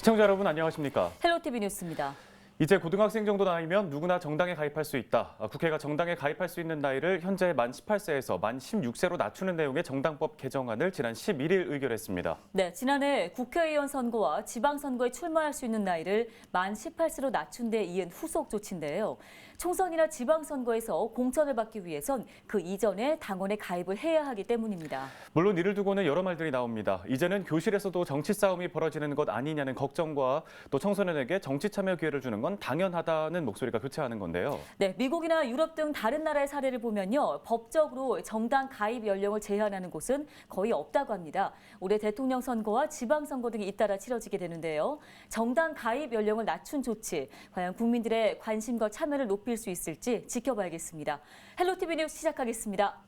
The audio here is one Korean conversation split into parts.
시청자 여러분 안녕하십니까? 헬로티비 뉴스입니다. 이제 고등학생 정도 나이면 누구나 정당에 가입할 수 있다. 국회가 정당에 가입할 수 있는 나이를 현재 만 18세에서 만 16세로 낮추는 내용의 정당법 개정안을 지난 11일 의결했습니다. 네, 지난해 국회의원 선거와 지방선거에 출마할 수 있는 나이를 만 18세로 낮춘 데 이은 후속 조치인데요. 총선이나 지방선거에서 공천을 받기 위해선 그 이전에 당원에 가입을 해야 하기 때문입니다. 물론 이를 두고는 여러 말들이 나옵니다. 이제는 교실에서도 정치 싸움이 벌어지는 것 아니냐는 걱정과 또 청소년에게 정치 참여 기회를 주는 건 당연하다는 목소리가 교차하는 건데요. 네, 미국이나 유럽 등 다른 나라의 사례를 보면요. 법적으로 정당 가입 연령을 제한하는 곳은 거의 없다고 합니다. 올해 대통령 선거와 지방선거 등이 잇따라 치러지게 되는데요. 정당 가입 연령을 낮춘 조치, 과연 국민들의 관심과 참여를 높일 수 있을지 지켜봐야겠습니다. 헬로티비 뉴스 시작하겠습니다.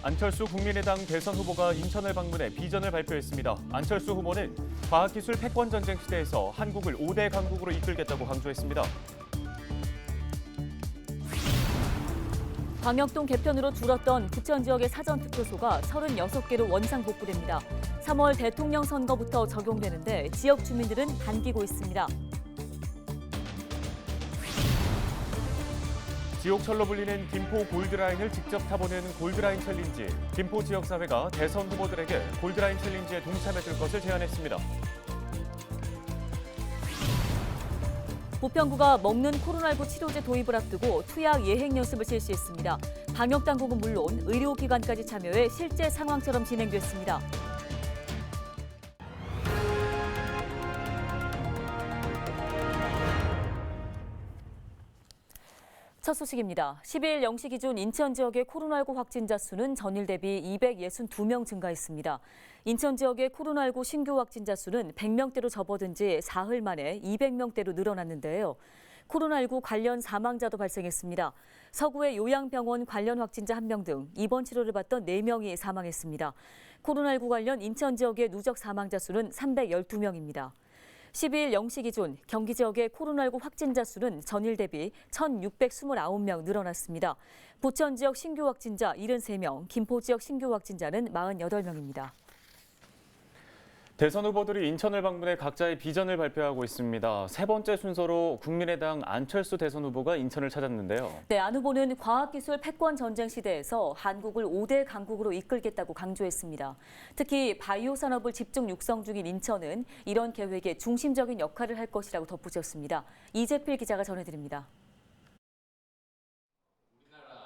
안철수 국민의당 대선 후보가 인천을 방문해 비전을 발표했습니다. 안철수 후보는 과학기술 패권 전쟁 시대에서 한국을 5대 강국으로 이끌겠다고 강조했습니다. 광역동 개편으로 줄었던 부천 지역의 사전투표소가 36개로 원상복구됩니다. 3월 대통령 선거부터 적용되는데 지역 주민들은 반기고 있습니다. 지옥철로 불리는 김포 골드라인을 직접 타보는 골드라인 챌린지. 김포 지역사회가 대선 후보들에게 골드라인 챌린지에 동참해줄 것을 제안했습니다. 부평구가 먹는 코로나19 치료제 도입을 앞두고 투약 예행 연습을 실시했습니다. 방역당국은 물론 의료기관까지 참여해 실제 상황처럼 진행됐습니다. 첫 소식입니다. 10일 0시 기준 인천 지역의 코로나19 확진자 수는 전일 대비 262명 증가했습니다. 인천 지역의 코로나19 신규 확진자 수는 100명대로 접어든 지 사흘 만에 200명대로 늘어났는데요. 코로나19 관련 사망자도 발생했습니다. 서구의 요양병원 관련 확진자 1명 등 입원 치료를 받던 4명이 사망했습니다. 코로나19 관련 인천 지역의 누적 사망자 수는 312명입니다. 12일 0시 기준 경기 지역의 코로나19 확진자 수는 전일 대비 1,629명 늘어났습니다. 부천 지역 신규 확진자 73명, 김포 지역 신규 확진자는 48명입니다. 대선 후보들이 인천을 방문해 각자의 비전을 발표하고 있습니다. 세 번째 순서로 국민의당 안철수 대선 후보가 인천을 찾았는데요. 네, 안 후보는 과학기술 패권 전쟁 시대에서 한국을 5대 강국으로 이끌겠다고 강조했습니다. 특히 바이오 산업을 집중 육성 중인 인천은 이런 계획에 중심적인 역할을 할 것이라고 덧붙였습니다. 이재필 기자가 전해드립니다.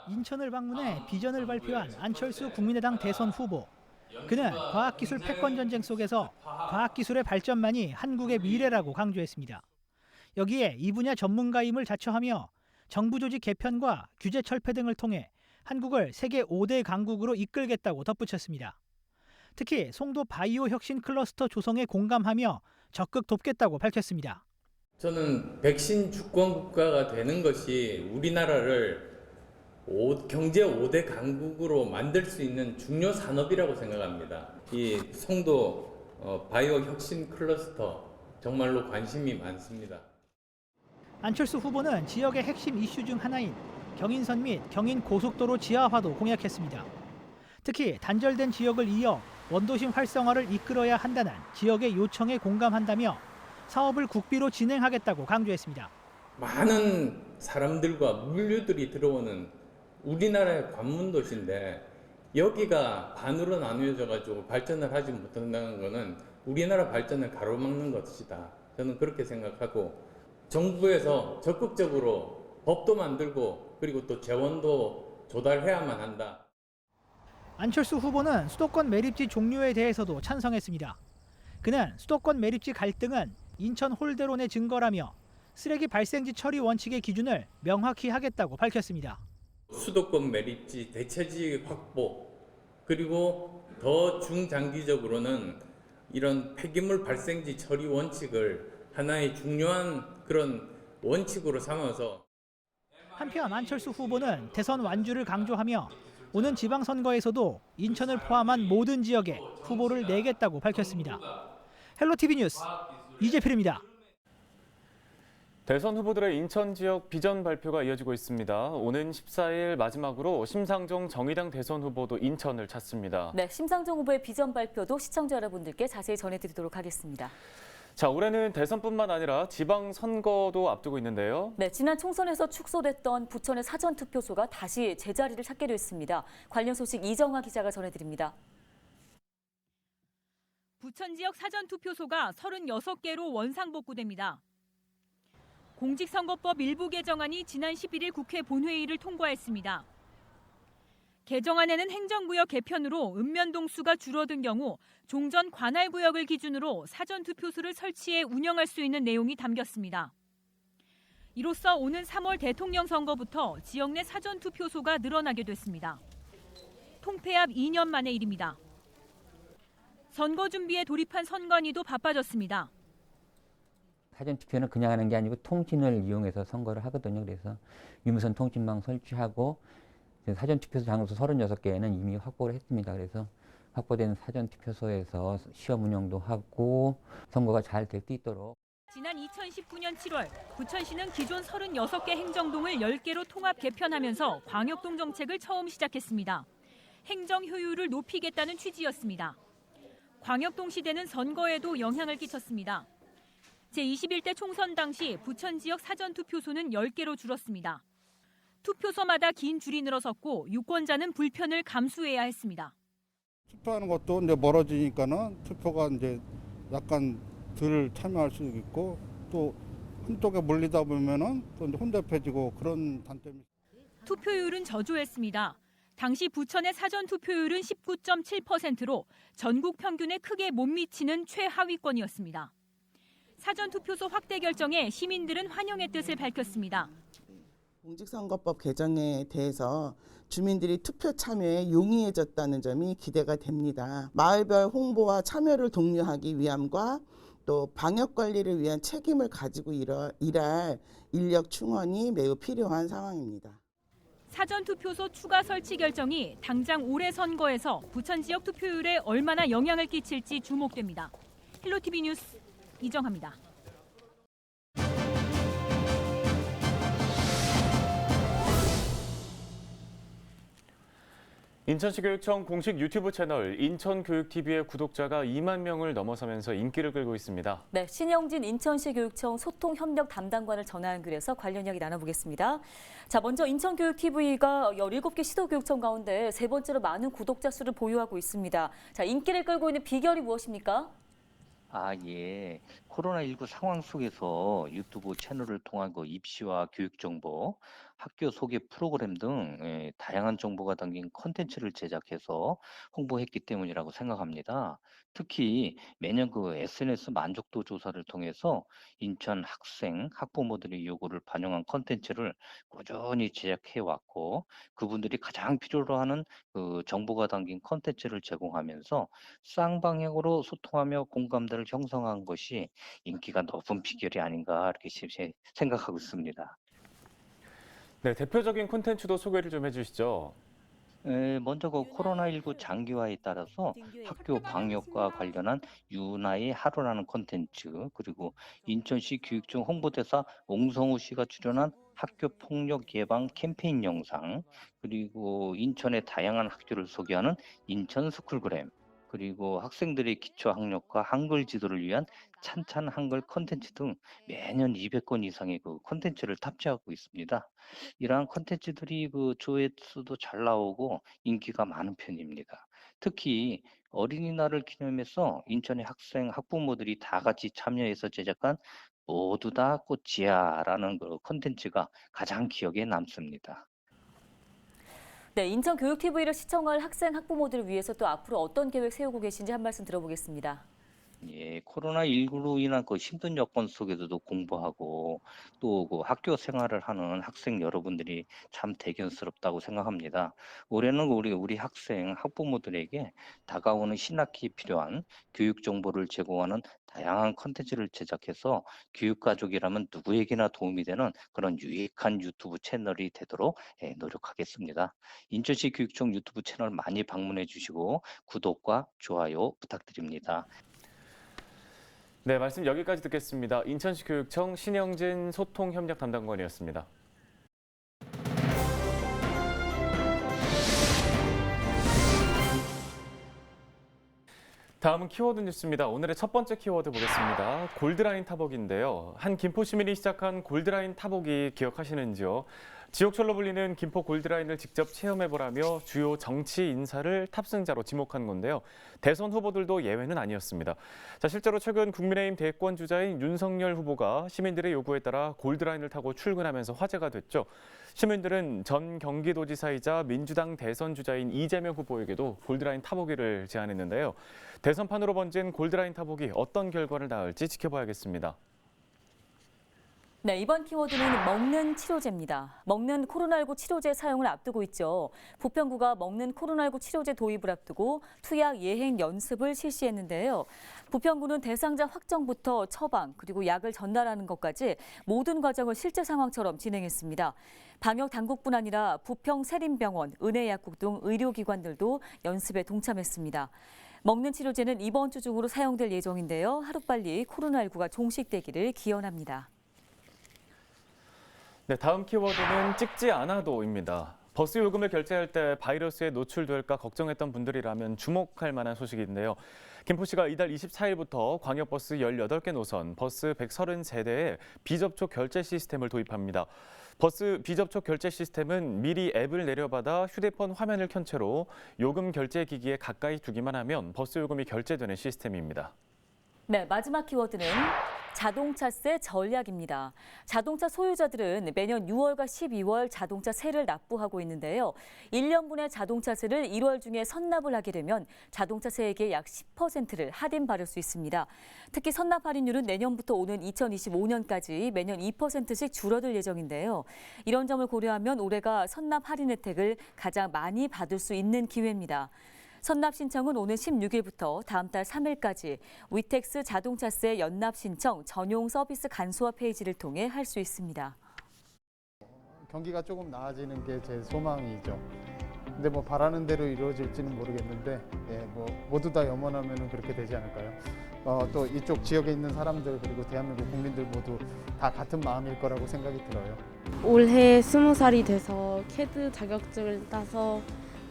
인천을 방문해 비전을 발표한 안철수 국민의당 대선 후보. 그는 과학기술 패권 전쟁 속에서 과학기술의 발전만이 한국의 미래라고 강조했습니다. 여기에 이 분야 전문가임을 자처하며 정부 조직 개편과 규제 철폐 등을 통해 한국을 세계 5대 강국으로 이끌겠다고 덧붙였습니다. 특히 송도 바이오 혁신 클러스터 조성에 공감하며 적극 돕겠다고 밝혔습니다. 저는 백신 주권 국가가 되는 것이 우리나라를 경제 5대 강국으로 만들 수 있는 중요 산업이라고 생각합니다. 이 송도 바이오 혁신 클러스터 정말로 관심이 많습니다. 안철수 후보는 지역의 핵심 이슈 중 하나인 경인선 및 경인 고속도로 지하화도 공약했습니다. 특히 단절된 지역을 이어 원도심 활성화를 이끌어야 한다는 지역의 요청에 공감한다며 사업을 국비로 진행하겠다고 강조했습니다. 많은 사람들과 물류들이 들어오는 우리나라의 관문 도시인데 여기가 반으로 나누어져 발전을 하지 못한다는 것은 우리나라 발전을 가로막는 것이다. 저는 그렇게 생각하고 정부에서 적극적으로 법도 만들고 그리고 또 재원도 조달해야만 한다. 안철수 후보는 수도권 매립지 종료에 대해서도 찬성했습니다. 그는 수도권 매립지 갈등은 인천 홀대론의 증거라며 쓰레기 발생지 처리 원칙의 기준을 명확히 하겠다고 밝혔습니다. 수도권 매립지 대체지 확보 그리고 더 중장기적으로는 이런 폐기물 발생지 처리 원칙을 하나의 중요한 그런 원칙으로 삼아서 한편 안철수 후보는 대선 완주를 강조하며 오는 지방선거에서도 인천을 포함한 모든 지역에 후보를 내겠다고 밝혔습니다. 헬로티비 뉴스 이재필입니다. 대선 후보들의 인천 지역 비전 발표가 이어지고 있습니다. 오는 14일 마지막으로 심상정 정의당 대선 후보도 인천을 찾습니다. 네, 심상정 후보의 비전 발표도 시청자 여러분들께 자세히 전해드리도록 하겠습니다. 자, 올해는 대선뿐만 아니라 지방 선거도 앞두고 있는데요. 네, 지난 총선에서 축소됐던 부천의 사전투표소가 다시 제자리를 찾게 됐습니다. 관련 소식 이정화 기자가 전해드립니다. 부천 지역 사전투표소가 36개로 원상복구됩니다. 공직선거법 일부 개정안이 지난 11일 국회 본회의를 통과했습니다. 개정안에는 행정구역 개편으로 읍면동 수가 줄어든 경우 종전 관할구역을 기준으로 사전투표소를 설치해 운영할 수 있는 내용이 담겼습니다. 이로써 오는 3월 대통령 선거부터 지역 내 사전투표소가 늘어나게 됐습니다. 통폐 앞 2년 만의 일입니다. 선거 준비에 돌입한 선관위도 바빠졌습니다. 사전투표는 그냥 하는 게 아니고 통신을 이용해서 선거를 하거든요. 그래서 유무선 통신망 설치하고 사전투표소 장소 36개는 이미 확보를 했습니다. 그래서 확보된 사전투표소에서 시험 운영도 하고 선거가 잘 될 수 있도록. 지난 2019년 7월 부천시는 기존 36개 행정동을 10개로 통합 개편하면서 광역동 정책을 처음 시작했습니다. 행정 효율을 높이겠다는 취지였습니다. 광역동 시대는 선거에도 영향을 끼쳤습니다. 제21대 총선 당시 부천 지역 사전투표소는 10개로 줄었습니다. 투표소마다 긴 줄이 늘어섰고 유권자는 불편을 감수해야 했습니다. 투표하는 것도 이제 멀어지니까는 투표가 이제 약간 덜 참여할 수 있고 또 한쪽에 몰리다 보면은 또 이제 혼잡해지고 그런 단점이. 투표율은 저조했습니다. 당시 부천의 사전투표율은 19.7%로 전국 평균에 크게 못 미치는 최하위권이었습니다. 사전투표소 확대 결정에 시민들은 환영의 뜻을 밝혔습니다. 공직선거법 개정에 대해서 주민들이 투표 참여에 용이해졌다는 점이 기대가 됩니다. 마을별 홍보와 참여를 독려하기 위함과 또 방역관리를 위한 책임을 가지고 일할 인력 충원이 매우 필요한 상황입니다. 사전투표소 추가 설치 결정이 당장 올해 선거에서 부천 지역 투표율에 얼마나 영향을 끼칠지 주목됩니다. 헬로티비 뉴스 이정합니다. 인천시 교육청 공식 유튜브 채널 인천교육TV의 구독자가 2만 명을 넘어서면서 인기를 끌고 있습니다. 네, 신영진 인천시 교육청 소통협력 담당관을 전화 연결해서 관련 이야기 나눠보겠습니다. 자, 먼저 인천교육TV가 17개 시도교육청 가운데 세 번째로 많은 구독자 수를 보유하고 있습니다. 자, 인기를 끌고 있는 비결이 무엇입니까? 예. 코로나19 상황 속에서 유튜브 채널을 통한 입시와 교육 정보, 학교 소개 프로그램 등 다양한 정보가 담긴 콘텐츠를 제작해서 홍보했기 때문이라고 생각합니다. 특히 매년 SNS 만족도 조사를 통해서 인천 학생, 학부모들의 요구를 반영한 콘텐츠를 꾸준히 제작해 왔고, 그분들이 가장 필요로 하는 정보가 담긴 콘텐츠를 제공하면서 쌍방향으로 소통하며 공감대를 형성한 것이 인기가 높은 비결이 아닌가 이렇게 생각하고 있습니다. 네, 대표적인 콘텐츠도 소개를 좀 해주시죠. 먼저 코로나19 장기화에 따라서 학교 방역과 관련한 유나의 하루라는 콘텐츠, 그리고 인천시 교육청 홍보대사 옹성우 씨가 출연한 학교 폭력 예방 캠페인 영상, 그리고 인천의 다양한 학교를 소개하는 인천 스쿨그램, 그리고 학생들의 기초 학력과 한글 지도를 위한 찬찬 한글 콘텐츠 등 매년 200건 이상의 콘텐츠를 탑재하고 있습니다. 이러한 콘텐츠들이 조회수도 잘 나오고 인기가 많은 편입니다. 특히 어린이날을 기념해서 인천의 학생, 학부모들이 다 같이 참여해서 제작한 모두 다 꽃이야라는 콘텐츠가 가장 기억에 남습니다. 네, 인천교육TV를 시청할 학생, 학부모들을 위해서 또 앞으로 어떤 계획 세우고 계신지 한 말씀 들어보겠습니다. 코로나19로 인한 힘든 여건 속에서도 공부하고 또 학교 생활을 하는 학생 여러분들이 참 대견스럽다고 생각합니다. 올해는 우리 학생, 학부모들에게 다가오는 신학기에 필요한 교육 정보를 제공하는 다양한 콘텐츠를 제작해서 교육가족이라면 누구에게나 도움이 되는 그런 유익한 유튜브 채널이 되도록 노력하겠습니다. 인천시 교육청 유튜브 채널 많이 방문해 주시고 구독과 좋아요 부탁드립니다. 네, 말씀 여기까지 듣겠습니다. 인천시 교육청 신영진 소통협력 담당관이었습니다. 다음은 키워드 뉴스입니다. 오늘의 첫 번째 키워드 보겠습니다. 골드라인 타복인데요. 한 김포 시민이 시작한 골드라인 타복이 기억하시는지요? 지옥철로 불리는 김포 골드라인을 직접 체험해보라며 주요 정치 인사를 탑승자로 지목한 건데요. 대선 후보들도 예외는 아니었습니다. 자, 실제로 최근 국민의힘 대권 주자인 윤석열 후보가 시민들의 요구에 따라 골드라인을 타고 출근하면서 화제가 됐죠. 시민들은 전 경기도지사이자 민주당 대선 주자인 이재명 후보에게도 골드라인 타보기를 제안했는데요. 대선판으로 번진 골드라인 타보기 어떤 결과를 낳을지 지켜봐야겠습니다. 네, 이번 키워드는 먹는 치료제입니다. 먹는 코로나19 치료제 사용을 앞두고 있죠. 부평구가 먹는 코로나19 치료제 도입을 앞두고 투약 예행 연습을 실시했는데요. 부평구는 대상자 확정부터 처방 그리고 약을 전달하는 것까지 모든 과정을 실제 상황처럼 진행했습니다. 방역 당국뿐 아니라 부평 세림병원, 은혜약국 등 의료기관들도 연습에 동참했습니다. 먹는 치료제는 이번 주 중으로 사용될 예정인데요. 하루빨리 코로나19가 종식되기를 기원합니다. 네, 다음 키워드는 찍지 않아도입니다. 버스 요금을 결제할 때 바이러스에 노출될까 걱정했던 분들이라면 주목할 만한 소식인데요. 김포시가 이달 24일부터 광역버스 18개 노선, 버스 133대에 비접촉 결제 시스템을 도입합니다. 버스 비접촉 결제 시스템은 미리 앱을 내려받아 휴대폰 화면을 켠 채로 요금 결제 기기에 가까이 두기만 하면 버스 요금이 결제되는 시스템입니다. 네, 마지막 키워드는 자동차세 전략입니다. 자동차 소유자들은 매년 6월과 12월 자동차세를 납부하고 있는데요. 1년분의 자동차세를 1월 중에 선납을 하게 되면 자동차세액의 약 10%를 할인받을 수 있습니다. 특히 선납 할인율은 내년부터 오는 2025년까지 매년 2%씩 줄어들 예정인데요. 이런 점을 고려하면 올해가 선납 할인 혜택을 가장 많이 받을 수 있는 기회입니다. 선납 신청은 오는 16일부터 다음 달 3일까지 위텍스 자동차세 연납 신청 전용 서비스 간소화 페이지를 통해 할 수 있습니다. 경기가 조금 나아지는 게 제 소망이죠. 근데 뭐 바라는 대로 이루어질지는 모르겠는데 뭐 모두 다 염원하면 그렇게 되지 않을까요? 또 이쪽 지역에 있는 사람들 그리고 대한민국 국민들 모두 다 같은 마음일 거라고 생각이 들어요. 올해 20살이 돼서 캐드 자격증을 따서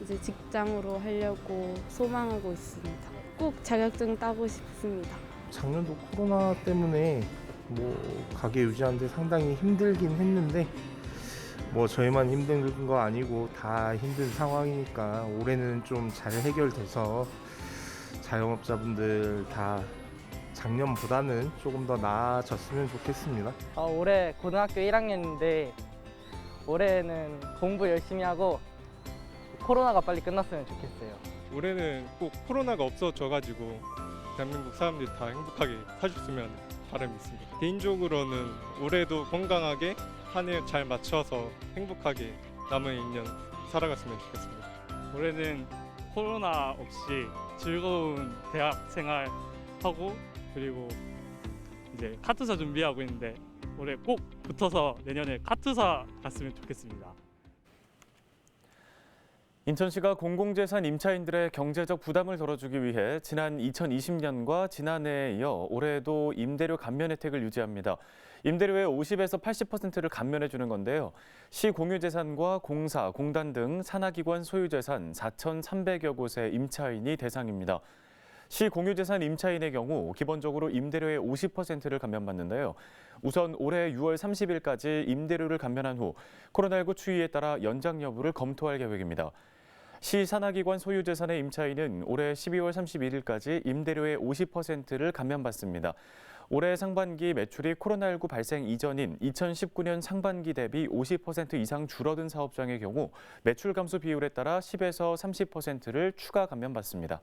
이제 직장으로 하려고 소망하고 있습니다. 꼭 자격증 따고 싶습니다. 작년도 코로나 때문에 뭐 가게 유지하는데 상당히 힘들긴 했는데 뭐 저희만 힘든 거 아니고 다 힘든 상황이니까 올해는 좀 잘 해결돼서 자영업자분들 다 작년보다는 조금 더 나아졌으면 좋겠습니다. 올해 고등학교 1학년인데 올해는 공부 열심히 하고 코로나가 빨리 끝났으면 좋겠어요. 올해는 꼭 코로나가 없어져가지고 대한민국 사람들이 다 행복하게 사줬으면 바람이 있습니다. 개인적으로는 올해도 건강하게 한 해 잘 맞춰서 행복하게 남은 2년 살아갔으면 좋겠습니다. 올해는 코로나 없이 즐거운 대학 생활 하고 그리고 이제 카투사 준비하고 있는데 올해 꼭 붙어서 내년에 카투사 갔으면 좋겠습니다. 인천시가 공공재산 임차인들의 경제적 부담을 덜어주기 위해 지난 2020년과 지난해에 이어 올해도 임대료 감면 혜택을 유지합니다. 임대료의 50에서 80%를 감면해 주는 건데요. 시 공유재산과 공사, 공단 등 산하기관 소유재산 4,300여 곳의 임차인이 대상입니다. 시 공유재산 임차인의 경우 기본적으로 임대료의 50%를 감면받는데요. 우선 올해 6월 30일까지 임대료를 감면한 후 코로나19 추이에 따라 연장 여부를 검토할 계획입니다. 시 산하기관 소유재산의 임차인은 올해 12월 31일까지 임대료의 50%를 감면받습니다. 올해 상반기 매출이 코로나19 발생 이전인 2019년 상반기 대비 50% 이상 줄어든 사업장의 경우 매출 감소 비율에 따라 10에서 30%를 추가 감면받습니다.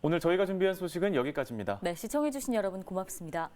오늘 저희가 준비한 소식은 여기까지입니다. 네, 시청해주신 여러분 고맙습니다.